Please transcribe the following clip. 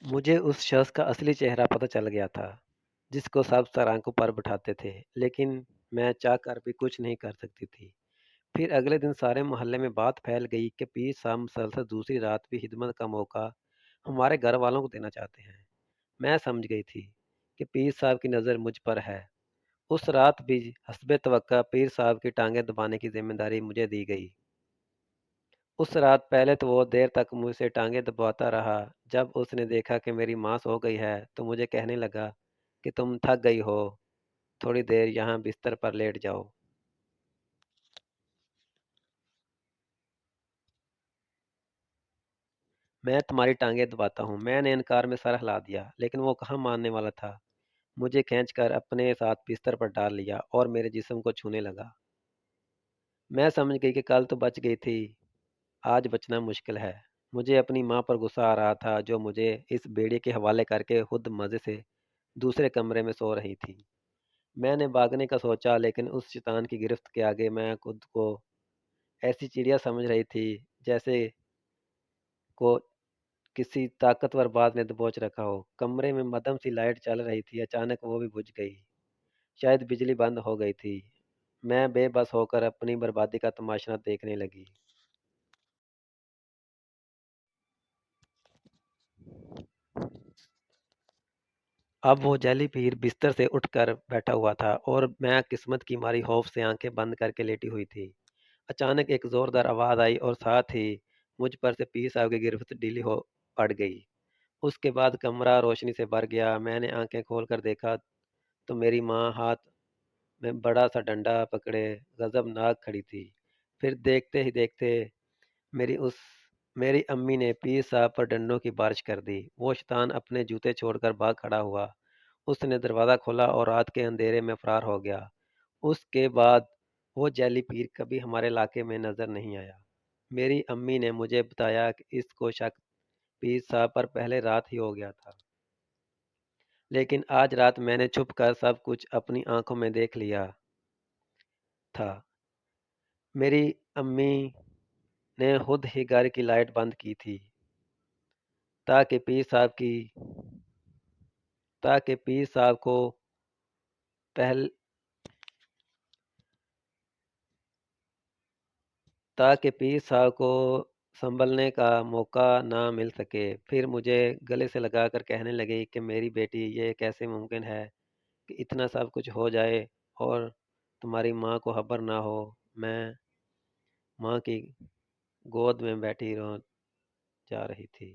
مجھے اس شخص کا اصلی چہرہ پتہ چل گیا تھا جس کو سب سر آنکھوں پر بٹھاتے تھے، لیکن میں چاہ کر بھی کچھ نہیں کر سکتی تھی۔ پھر اگلے دن سارے محلے میں بات پھیل گئی کہ پیر صاحب مسلسل دوسری رات بھی خدمت کا موقع ہمارے گھر والوں کو دینا چاہتے ہیں۔ میں سمجھ گئی تھی کہ پیر صاحب کی نظر مجھ پر ہے۔ اس رات بھی حسب توقع پیر صاحب کی ٹانگیں دبانے کی ذمہ داری مجھے دی گئی۔ اس رات پہلے تو وہ دیر تک مجھ سے ٹانگیں دباتا رہا۔ جب اس نے دیکھا کہ میری ماں سو گئی ہے تو مجھے کہنے لگا کہ تم تھک گئی ہو، تھوڑی دیر یہاں بستر پر لیٹ جاؤ، میں تمہاری ٹانگیں دباتا ہوں۔ میں نے انکار میں سر ہلا دیا، لیکن وہ کہاں ماننے والا تھا۔ مجھے کھینچ کر اپنے ساتھ بستر پر ڈال لیا اور میرے جسم کو چھونے لگا۔ میں سمجھ گئی کہ کل تو بچ گئی تھی، آج بچنا مشکل ہے۔ مجھے اپنی ماں پر غصہ آ رہا تھا جو مجھے اس بیڑے کے حوالے کر کے خود مزے سے دوسرے کمرے میں سو رہی تھی۔ میں نے بھاگنے کا سوچا، لیکن اس شیطان کی گرفت کے آگے میں خود کو ایسی چڑیا سمجھ رہی تھی جیسے کو کسی طاقتور باز نے دبوچ رکھا ہو۔ کمرے میں مدھم سی لائٹ چل رہی تھی، اچانک وہ بھی بجھ گئی۔ شاید بجلی بند ہو گئی تھی۔ میں بے بس ہو کر اپنی بربادی کا تماشا دیکھنے لگی۔ اب وہ جیلی پیر بستر سے اٹھ کر بیٹھا ہوا تھا اور میں قسمت کی ماری خوف سے آنکھیں بند کر کے لیٹی ہوئی تھی۔ اچانک ایک زوردار آواز آئی اور ساتھ ہی مجھ پر سے پیر صاحب کی گرفت ڈھیلی ہو پڑ گئی۔ اس کے بعد کمرہ روشنی سے بھر گیا۔ میں نے آنکھیں کھول کر دیکھا تو میری ماں ہاتھ میں بڑا سا ڈنڈا پکڑے غضبناک کھڑی تھی۔ پھر دیکھتے ہی دیکھتے میری اس میری امی نے پیر صاحب پر ڈنڈوں کی بارش کر دی۔ وہ شیطان اپنے جوتے چھوڑ کر بھاگ کھڑا ہوا۔ اس نے دروازہ کھولا اور رات کے اندھیرے میں فرار ہو گیا۔ اس کے بعد وہ جیلی پیر کبھی ہمارے علاقے میں نظر نہیں آیا۔ میری امی نے مجھے بتایا کہ اس کو شک پیر صاحب پر پہلے رات ہی ہو گیا تھا، لیکن آج رات میں نے چھپ کر سب کچھ اپنی آنکھوں میں دیکھ لیا تھا۔ میری امی نے خود ہی گھر کی لائٹ بند کی تھی تاکہ پیر صاحب کو پہل تاکہ پیر صاحب کو سنبھلنے کا موقع نہ مل سکے۔ پھر مجھے گلے سے لگا کر کہنے لگی کہ میری بیٹی، یہ کیسے ممکن ہے کہ اتنا سب کچھ ہو جائے اور تمہاری ماں کو خبر نہ ہو۔ میں ماں کی گود میں بیٹھی رو جا رہی تھی۔